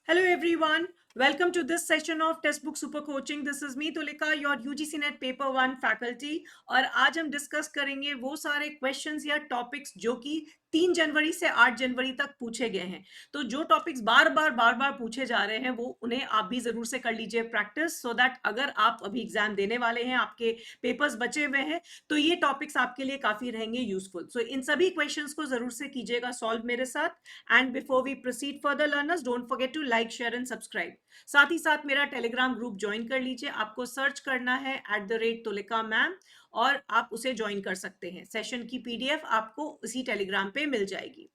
Hello everyone, welcome to this session of Textbook Super Coaching. This is me Tulika, your UGC NET Paper 1 faculty. और आज हम discuss करेंगे वो सारे questions या टॉपिक्स जो कि 3 जनवरी से 8 जनवरी तक पूछे गए हैं. तो जो टॉपिक्स बार बार पूछे जा रहे हैं वो उन्हें आप भी जरूर से कर लीजिए प्रैक्टिस, सो दैट अगर आप अभी एग्जाम देने वाले हैं, आपके पेपर्स बचे हुए हैं, तो ये टॉपिक्स आपके लिए काफी रहेंगे यूजफुल. सो इन सभी क्वेश्चंस को जरूर से कीजिएगा सॉल्व मेरे साथ. And before we proceed further learners, don't forget to like, share and subscribe. साथ ही साथ मेरा टेलीग्राम ग्रुप ज्वाइन कर लीजिए. आपको सर्च करना है @tulika मैम और आप उसे ज्वाइन कर सकते हैं. सेशन की पीडीएफ आपको उसी टेलीग्राम पे मिल जाएगी.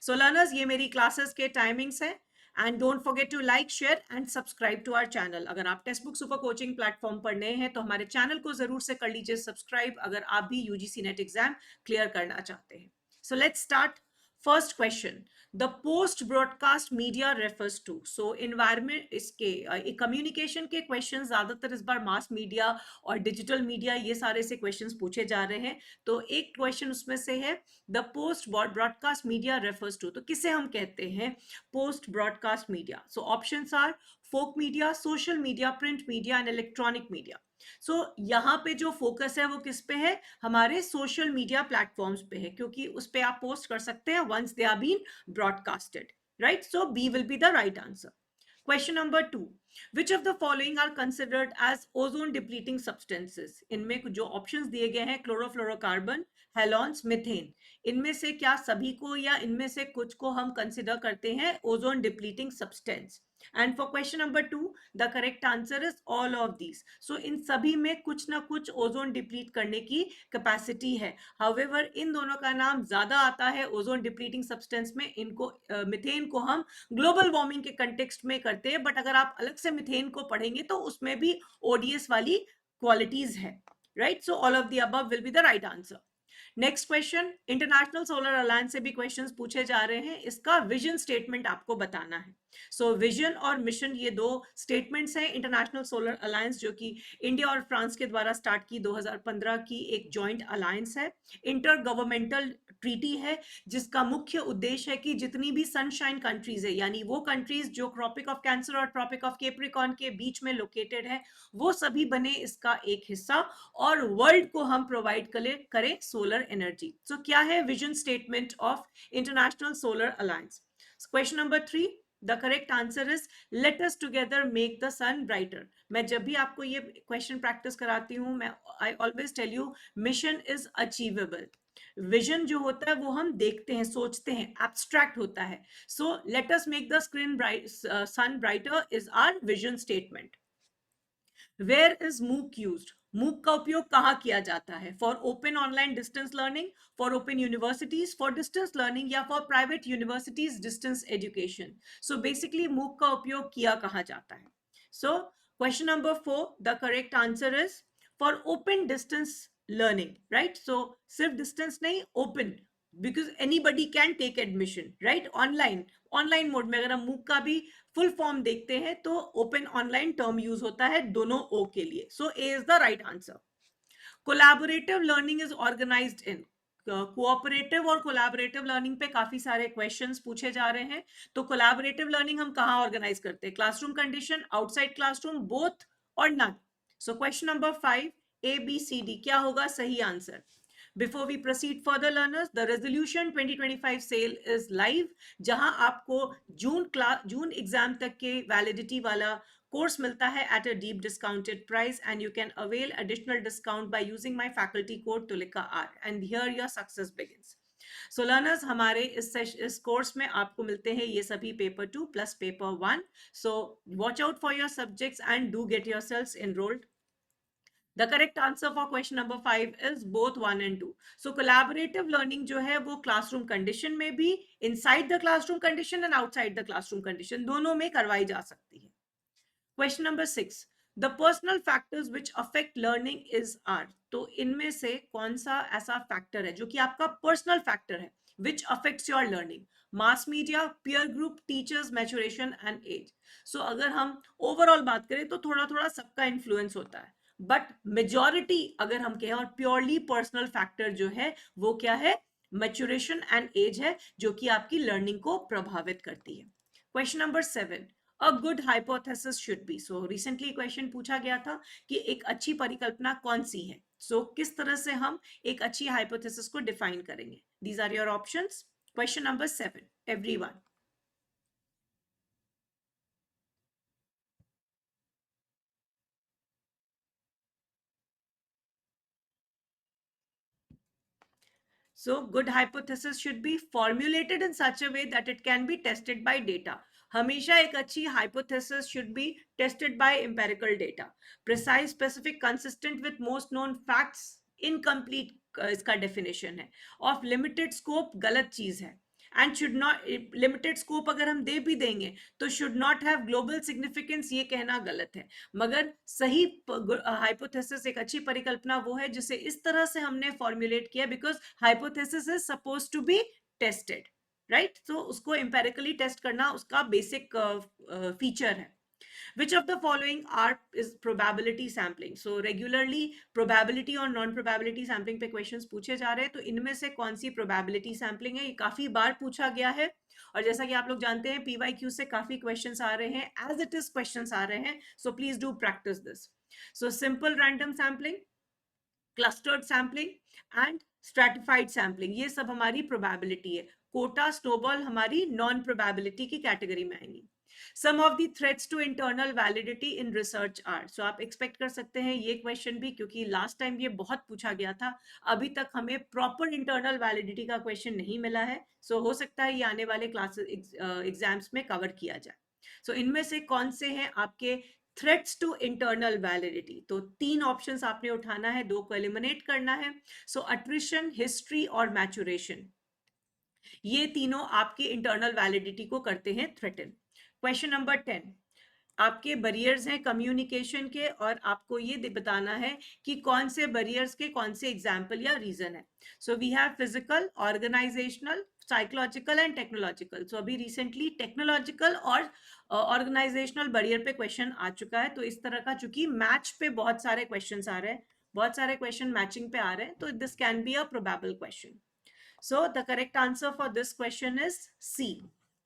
सो लर्नर्स, ये मेरी क्लासेस के टाइमिंग्स है. And don't forget to like, share and subscribe to our channel. अगर आप text book super coaching platform पर नए हैं तो हमारे चैनल को जरूर से कर लीजिए सब्सक्राइब, अगर आप भी यूजीसी नेट एग्जाम क्लियर करना चाहते हैं. So let's start. First question, the post broadcast media refers to. so environment इसके कम्युनिकेशन के क्वेश्चन ज्यादातर इस बार मास मीडिया और डिजिटल मीडिया ये सारे से क्वेश्चंस पूछे जा रहे हैं. तो एक क्वेश्चन उसमें से है the post broadcast media refers to. तो किसे हम कहते हैं post broadcast media? So options are folk media, social media, print media and electronic media. So यहाँ पे जो फोकस है वो किस पे है? हमारे सोशल मीडिया प्लेटफॉर्म्स पे है, क्योंकि उस पे आप पोस्ट कर सकते हैं once they are been broadcasted, right? So B will be the right answer. Question number 2, which of the following are considered as ozone depleting substances? इनमें जो ऑप्शंस दिए गए हैं क्लोरोफ्लोरोकार्बन, हेलॉन्स, मीथेन, इनमें से क्या सभी को या इनमें से कुछ को हम कंसिडर करते हैं ozone depleting substance? And for question number 2, the correct answer is all of these. So इन सभी में कुछ ना कुछ ओजोन डिप्लीट करने की कैपेसिटी है. हाउएवर इन दोनों का नाम ज्यादा आता है ओजोन डिप्लीटिंग सब्सटेंस में. इनको मिथेन को हम ग्लोबल वार्मिंग के कंटेक्स्ट में करते हैं, बट अगर आप अलग से मिथेन को पढ़ेंगे तो उसमें भी ओडीएस वाली क्वालिटीज है, right? So all of the above will be the right answer. Next question, international Solar alliance से भी क्वेश्चंस पूछे जा रहे हैं. इसका विजन स्टेटमेंट आपको बताना है. सो विजन और मिशन ये दो स्टेटमेंट्स हैं इंटरनेशनल सोलर अलायंस, जो कि इंडिया और फ्रांस के द्वारा स्टार्ट की 2015 की एक जॉइंट अलायंस है. इंटर गवर्नमेंटल ट्रीटी है जिसका मुख्य उद्देश्य है कि जितनी भी सनशाइन कंट्रीज है, यानी वो कंट्रीज जो ट्रॉपिक ऑफ कैंसर और ट्रॉपिक ऑफ कैप्रिकॉर्न के बीच में लोकेटेड है, वो सभी बने इसका एक हिस्सा और वर्ल्ड को हम प्रोवाइड करें सोलर एनर्जी. सो क्या है vision statement of International Solar Alliance? Question number 3, the correct answer is let us together make the sun brighter. मैं जब भी आपको ये क्वेश्चन प्रैक्टिस कराती हूँ, मैं I always tell you mission is achievable. Vision जो होता है वो हम देखते हैं, सोचते हैं, एब्स्ट्रैक्ट होता है. So let us make the sun brighter is our vision statement. Where is MOOC used? MOOC का उपयोग कहाँ किया जाता है? For open online distance learning, for open universities, for distance learning या for private universities distance education? So basically MOOC का उपयोग किया कहाँ जाता है? So question number 4, the correct answer is for open distance learning, right? So सिर्फ distance नहीं, open, because anybody can take admission, right? Online mode में अगर हम मूक का भी फुल फॉर्म देखते हैं तो ओपन ऑनलाइन टर्म यूज होता है दोनों ओ के लिए. So A is the right answer. Collaborative learning is organized in. Cooperative और कोलैबोरेटिव लर्निंग पे काफी सारे क्वेश्चंस पूछे जा रहे हैं. तो कोलैबोरेटिव लर्निंग हम कहाँ ऑर्गेनाइज करते हैं? Classroom condition, outside classroom, both और none? So question number 5, A B C D क्या होगा सही answer? Before we proceed further learners, the resolution 2025 sale is live, जहां आपको जून एग्जाम तक के वैलिडिटी वाला कोर्स मिलता है at a deep discounted price, and you can avail additional discount by using my faculty code tulika r, and here your success begins. So learners, हमारे इस course में आपको मिलते हैं ये सभी paper 2 plus paper 1. So watch out for your subjects and do get yourselves enrolled. The correct answer for question number 5 is both 1 and 2. So collaborative learning जो है वो classroom condition में भी, inside the classroom condition and outside the classroom condition दोनों में करवाई जा सकती है. Question number 6, the personal factors which affect learning is are. तो इनमें से कौन सा ऐसा फैक्टर है जो कि आपका पर्सनल फैक्टर है which affects your learning? Mass media, peer group, teachers, maturation and age. So अगर हम ओवरऑल बात करें तो थोड़ा थोड़ा सबका इन्फ्लुएंस होता है, बट मेजॉरिटी अगर हम कहें और प्योरली पर्सनल फैक्टर जो है वो क्या है? मैच्योरेशन एंड एज है, जो कि आपकी लर्निंग को प्रभावित करती है. Question number 7, a good hypothesis should be. So recently question पूछा गया था कि एक अच्छी परिकल्पना कौन सी है। सो किस तरह से हम एक अच्छी हाइपोथेसिस को डिफाइन करेंगे। These are your options. Question number 7, everyone. So good hypothesis should be formulated in such a way that it can be tested by data. हमेशा एक अच्छी hypothesis should be tested by empirical data. Precise, specific, consistent with most known facts, incomplete इसका definition है. Of limited scope गलत चीज है. And should not, limited scope अगर हम दे भी देंगे तो should not have global significance, ये कहना गलत है. मगर सही हाइपोथेसिस, एक अच्छी परिकल्पना वो है जिसे इस तरह से हमने फॉर्मुलेट किया, because hypothesis is suppose to be tested, right. तो उसको एम्पेरिकली टेस्ट करना उसका बेसिक फीचर है। Which of the following are is probability sampling? So regularly probability और non probability sampling पे questions पूछे जा रहे हैं, तो इनमें से कौन सी probability sampling है? ये काफी बार पूछा गया है, और जैसा कि आप लोग जानते हैं PYQ से काफी questions आ रहे हैं, as it is questions आ रहे हैं, so please do practice this. So simple random sampling, clustered sampling and stratified sampling, ये सब हमारी probability है। कोटा, स्नोबॉल हमारी non probability की कैटेगरी में आएंगी। Some of the threats to internal validity in research are, so आप expect कर सकते हैं ये question भी, क्योंकि last time ये बहुत पूछा गया था, अभी तक हमें proper internal validity का question नहीं मिला है, so हो सकता है ये आने वाले classes exams में cover किया जाए। so इनमें से कौन से हैं आपके थ्रेट्स टू इंटरनल वैलिडिटी? तो तीन ऑप्शंस आपने उठाना है, दो को एलिमिनेट करना है। सो अट्रिशन, हिस्ट्री और मैचुरेशन, ये तीनों आपकी इंटरनल वैलिडिटी को करते हैं थ्रेटन। क्वेश्चन नंबर 10, आपके बैरियर्स हैं कम्युनिकेशन के, और आपको ये बताना है कि कौन से बैरियर्स के कौन से एग्जाम्पल या रीजन है। So we have physical, organizational, psychological and technological. So अभी रिसेंटली टेक्नोलॉजिकल और ऑर्गेनाइजेशनल बैरियर पे क्वेश्चन आ चुका है, तो इस तरह का चूंकि मैच पे बहुत सारे क्वेश्चन आ रहे हैं, बहुत सारे क्वेश्चन मैचिंग पे आ रहे हैं, तो this can be a probable question. So the correct answer for this question is C.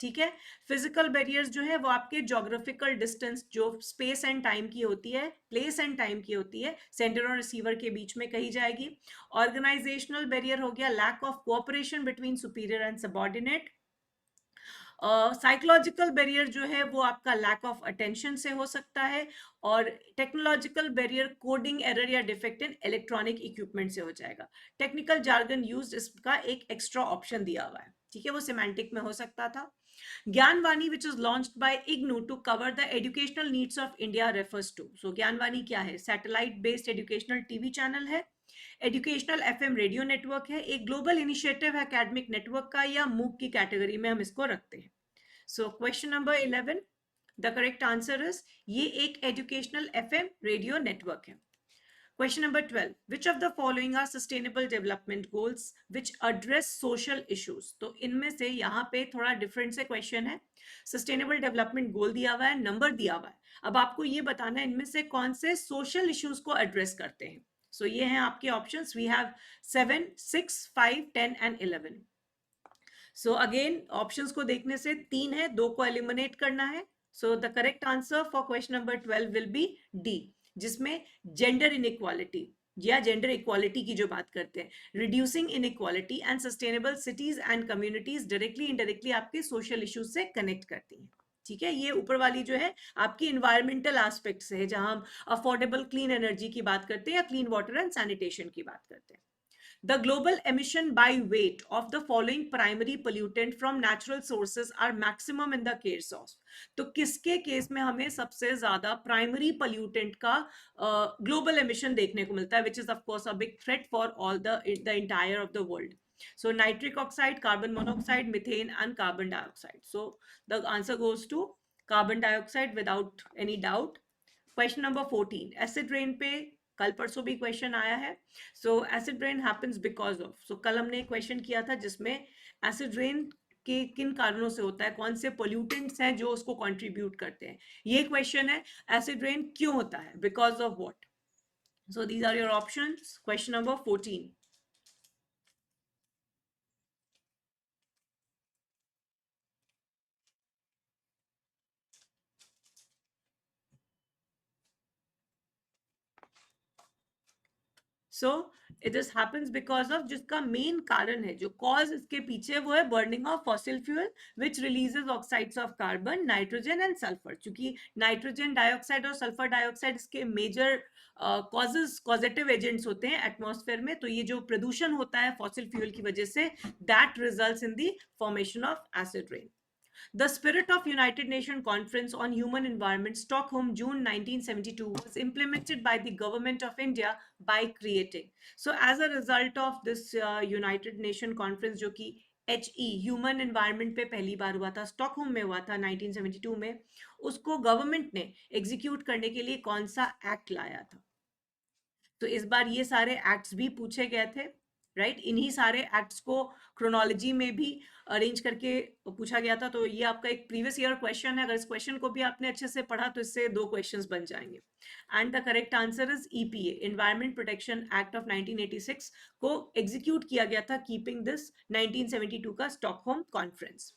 ठीक है। फिजिकल बैरियर्स जो है वो आपके जोग्राफिकल डिस्टेंस, जो स्पेस एंड टाइम की होती है, प्लेस एंड टाइम की होती है, सेंडर और रिसीवर के बीच में कही जाएगी। ऑर्गेनाइजेशनल बैरियर हो गया lack of cooperation between superior and subordinate. Psychological barrier जो है वो आपका लैक ऑफ अटेंशन से हो सकता है, और टेक्नोलॉजिकल बैरियर कोडिंग एरर या डिफेक्ट इन इलेक्ट्रॉनिक इक्विपमेंट से हो जाएगा। टेक्निकल जार्गन यूज्ड, इसका एक एक्स्ट्रा ऑप्शन दिया हुआ है, ठीक है, वो सिमेंटिक में हो सकता था। Gyanvani which is launched by IGNOU to cover the educational needs of India refers to, so Gyanvani क्या है? Satellite based educational TV channel है, एजुकेशनल एफएम रेडियो नेटवर्क है, एक ग्लोबल इनिशिएटिव है एकेडमिक नेटवर्क का, या मूक की कैटेगरी में हम इसको रखते हैं। सो question number 11, the correct answer is ये एक एजुकेशनल एफएम रेडियो नेटवर्क है। Question number 12, which of the following are sustainable development goals which address social issues? तो इनमें से यहाँ पे थोड़ा डिफरेंट से क्वेश्चन है। सस्टेनेबल डेवलपमेंट गोल दिया हुआ है, नंबर दिया हुआ है, अब आपको ये बताना है इनमें से कौन से सोशल इश्यूज को एड्रेस करते हैं। सो ये हैं आपके options, we have 7, 6, 5, 10 and 11। So again options को देखने से तीन है, दो को एलिमिनेट करना है। सो the correct answer for question number 12 will be D, जिसमें जेंडर इनइक्वालिटी या जेंडर इक्वालिटी की जो बात करते हैं, reducing inequality and sustainable cities and communities directly indirectly आपके सोशल इश्यूज से कनेक्ट करती हैं। ठीक है, ये ऊपर वाली जो है आपकी इन्वायरमेंटल एस्पेक्ट से है, जहां हम अफोर्डेबल क्लीन एनर्जी की बात करते हैं या क्लीन वाटर एंड सैनिटेशन की बात करते हैं। The global emission by weight of the following primary pollutant from natural sources are maximum in the case of, तो किसके केस में हमें सबसे ज्यादा प्राइमरी पोल्यूटेंट का ग्लोबल एमिशन देखने को मिलता है, which is of course a big threat for all the entire of the world. So nitric oxide, carbon monoxide, methane and carbon dioxide. So the answer goes to carbon dioxide without any doubt. Question number 14, acid rain पे कल परसों भी क्वेश्चन आया है। So acid rain happens because of, so कल हमने question किया था जिसमें एसिड रेन के किन कारणों से होता है, कौन से पोल्यूटेंट्स हैं जो उसको कंट्रीब्यूट करते हैं। ये क्वेश्चन है, एसिड रेन क्यों होता है, because of what. So these are your options. Question number 14, so it is happens because of, जिसका मेन कारण है, जो कॉज इसके पीछे, वो है burning of fossil fuel which releases oxides of carbon, nitrogen and sulphur. क्योंकि नाइट्रोजन डाइऑक्साइड और सल्फर डाइऑक्साइड इसके मेजर कॉजेज, पॉजिटिव एजेंट्स होते हैं एटमॉस्फेयर में। तो ये जो प्रदूषण होता है फॉसिल फ्यूल की वजह से, that results in the formation of acid rain. The spirit of United Nations Conference on Human Environment, Stockholm, June 1972, was implemented by the government of India by creating. So, as a result of this United Nations Conference, जो कि HE Human Environment पे पहली बार हुआ था, Stockholm में हुआ था 1972 में, उसको गवर्नमेंट ने एग्जीक्यूट करने के लिए कौन सा एक्ट लाया था? तो इस बार ये सारे एक्ट्स भी पूछे गए थे, राइट? इन्हीं सारे एक्ट्स को क्रोनोलॉजी में भी अरेंज करके पूछा गया था। तो ये आपका एक प्रीवियस ईयर क्वेश्चन है। अगर इस क्वेश्चन को भी आपने अच्छे से पढ़ा तो इससे 2 क्वेश्चंस बन जाएंगे। And the correct answer is EPA, environment protection act of 1986 को एग्जीक्यूट किया गया था कीपिंग दिस 1972 का Stockholm conference.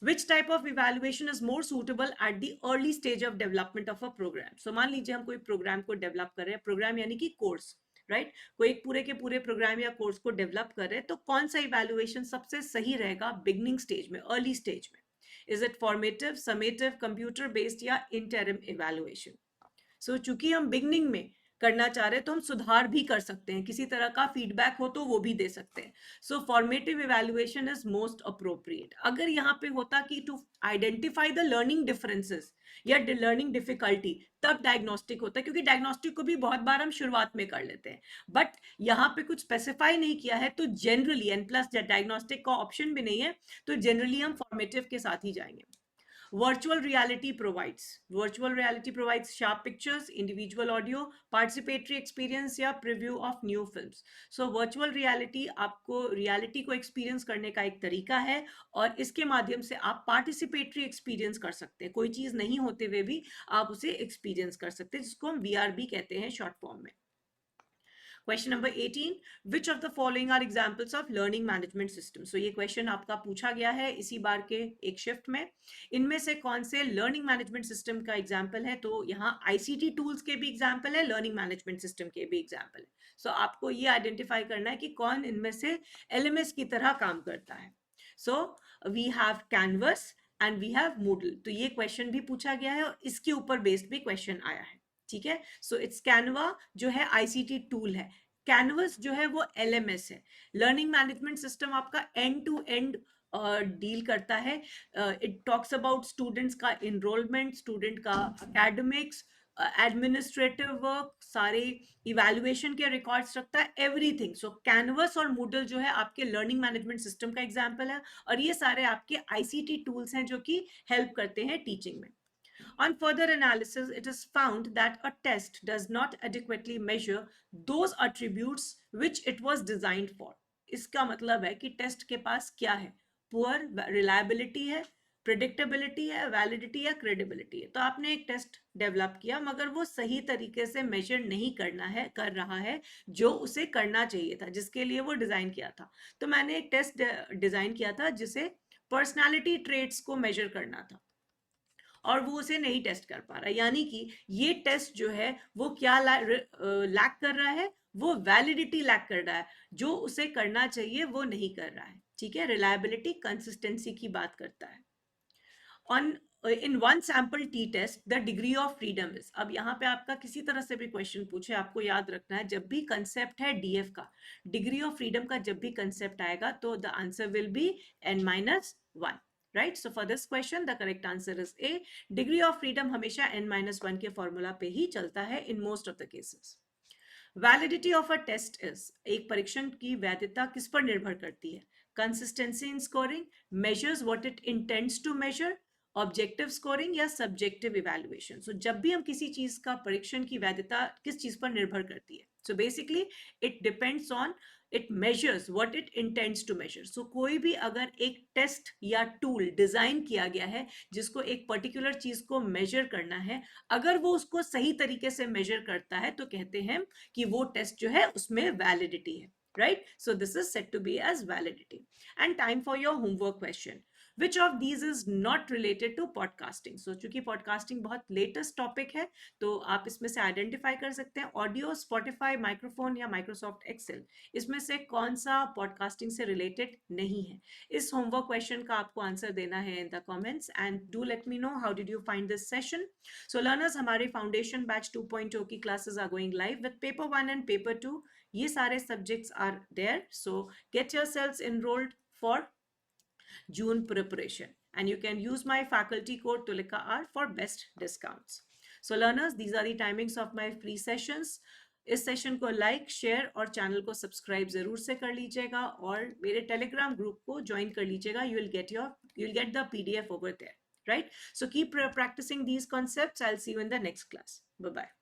Which type of evaluation is more suitable at the early stage of development of a program? So मान लीजिए हम कोई programme को डेवलप कर रहे हैं, प्रोग्राम यानी कि कोर्स, राइट? कोई एक पूरे के पूरे प्रोग्राम या कोर्स को डेवलप कर रहे हैं, तो कौन सा इवेल्युएशन सबसे सही रहेगा बिगनिंग स्टेज में, अर्ली स्टेज में? Is it formative, summative, computer based या इंटरिम इवेल्युएशन? सो चूंकि हम बिगनिंग में करना चाह रहे हैं तो हम सुधार भी कर सकते हैं, किसी तरह का फीडबैक हो तो वो भी दे सकते हैं। So formative evaluation is most appropriate. अगर यहाँ पे होता कि to identify the learning differences या लर्निंग डिफिकल्टी, तब डायग्नोस्टिक होता है, क्योंकि डायग्नोस्टिक को भी बहुत बार हम शुरुआत में कर लेते हैं। बट यहाँ पे कुछ स्पेसिफाई नहीं किया है, तो जनरली N+ डायग्नोस्टिक का ऑप्शन भी नहीं है, तो जनरली हम फॉर्मेटिव के साथ ही जाएंगे। Virtual reality provides sharp pictures, individual audio, participatory experience या preview of new films. So virtual reality आपको reality को experience करने का एक तरीका है, और इसके माध्यम से आप participatory experience कर सकते हैं। कोई चीज नहीं होते हुए भी आप उसे experience कर सकते हैं, जिसको हम VR भी कहते हैं short form में। Question number 18, which of the following are examples of learning management system? So ये क्वेश्चन आपका पूछा गया है इसी बार के एक शिफ्ट में। इनमें से कौन से लर्निंग मैनेजमेंट सिस्टम का एग्जाम्पल है? तो यहाँ ICT टूल्स के भी एग्जाम्पल है, लर्निंग मैनेजमेंट सिस्टम के भी एग्जाम्पल है। सो आपको ये आइडेंटिफाई करना है कि कौन इनमें से LMS की तरह काम करता है। So we have Canvas and we have Moodle. तो ये क्वेश्चन भी पूछा गया है और इसके ऊपर बेस्ड भी क्वेश्चन आया है, ठीक है? सो इट्स कैनवा जो है ICT टूल है, कैनवस जो है वो LMS है। लर्निंग मैनेजमेंट सिस्टम आपका एंड टू एंड डील करता है। इट टॉक्स अबाउट स्टूडेंट्स का इनरोलमेंट, स्टूडेंट का एकेडमिक्स, एडमिनिस्ट्रेटिव वर्क, सारे इवैल्यूएशन के रिकॉर्ड्स रखता है, एवरीथिंग। सो कैनवस और मूडल जो है आपके लर्निंग मैनेजमेंट सिस्टम का एग्जाम्पल है, और ये सारे आपके ICT टूल्स हैं जो कि हेल्प करते हैं टीचिंग में। On further analysis, it is found that a test does not adequately measure those attributes which it was designed for. इसका मतलब है कि टेस्ट के पास क्या है? पुअर रिलायबिलिटी है, प्रिडिक्टेबिलिटी है, वैलिडिटी है, क्रेडिबिलिटी है। तो आपने एक टेस्ट डेवलप किया मगर वो सही तरीके से मेजर नहीं कर रहा है जो उसे करना चाहिए था, जिसके लिए वो डिजाइन किया था। तो मैंने एक टेस्ट डिजाइन किया था जिसे पर्सनालिटी ट्रेट्स को मेजर करना था, और वो उसे नहीं टेस्ट कर पा रहा, यानी कि ये टेस्ट जो है वो क्या लैक कर रहा है? वो वैलिडिटी लैक कर रहा है, जो उसे करना चाहिए वो नहीं कर रहा है, ठीक है? रिलायबिलिटी, कंसिस्टेंसी की बात करता है। On in one sample t test the degree of freedom is. अब यहाँ पे आपका किसी तरह से भी क्वेश्चन पूछे, आपको याद रखना है जब भी कंसेप्ट है DF का, डिग्री ऑफ फ्रीडम का जब भी कंसेप्ट आएगा तो the answer will be N-1, right? So for this question the correct answer is A. Degree of freedom हमेशा N-1 के फॉर्मूला पे ही चलता है in most of the cases. Validity of a test is, एक परीक्षण की वैधता किस पर निर्भर करती है? Consistency in scoring, measures what it intends to measure, objective scoring या सब्जेक्टिव इवैल्यूएशन। सो जब भी हम किसी चीज का परीक्षण की वैधता किस चीज पर निर्भर करती है? So basically it depends on, it measures what it intends to measure. So कोई भी अगर एक टेस्ट या टूल डिजाइन किया गया है जिसको एक पर्टिकुलर चीज को मेजर करना है, अगर वो उसको सही तरीके से मेजर करता है तो कहते हैं कि वो टेस्ट जो है उसमें वैलिडिटी है, right? So this is said to be as validity. And time for your homework question. Which of these is not related to podcasting? So चूंकि पॉडकास्टिंग बहुत लेटेस्ट टॉपिक है तो आप इसमें से आइडेंटिफाई कर सकते हैं ऑडियो, स्पॉटिफाई, माइक्रोफोन या माइक्रोसॉफ्ट एक्सेल, इसमें से कौन सा पॉडकास्टिंग से रिलेटेड नहीं है। इस होमवर्क क्वेश्चन का आपको आंसर देना है in the comments and do let me know how did you find this session. So learners, हमारे फाउंडेशन बैच 2.0 की classes are going live with paper 1 and paper 2। ये सारे subjects are there, so get yourselves enrolled for June preparation, and you can use my faculty code Tulika R for best discounts. So learners, these are the timings of my free sessions. इस session को like, share और channel को subscribe जरूर से कर लीजिएगा और मेरे टेलीग्राम ग्रुप को ज्वाइन कर लीजिएगा. You will get the PDF over there, right? So keep practicing these concepts. I'll see you in the next class. Bye bye.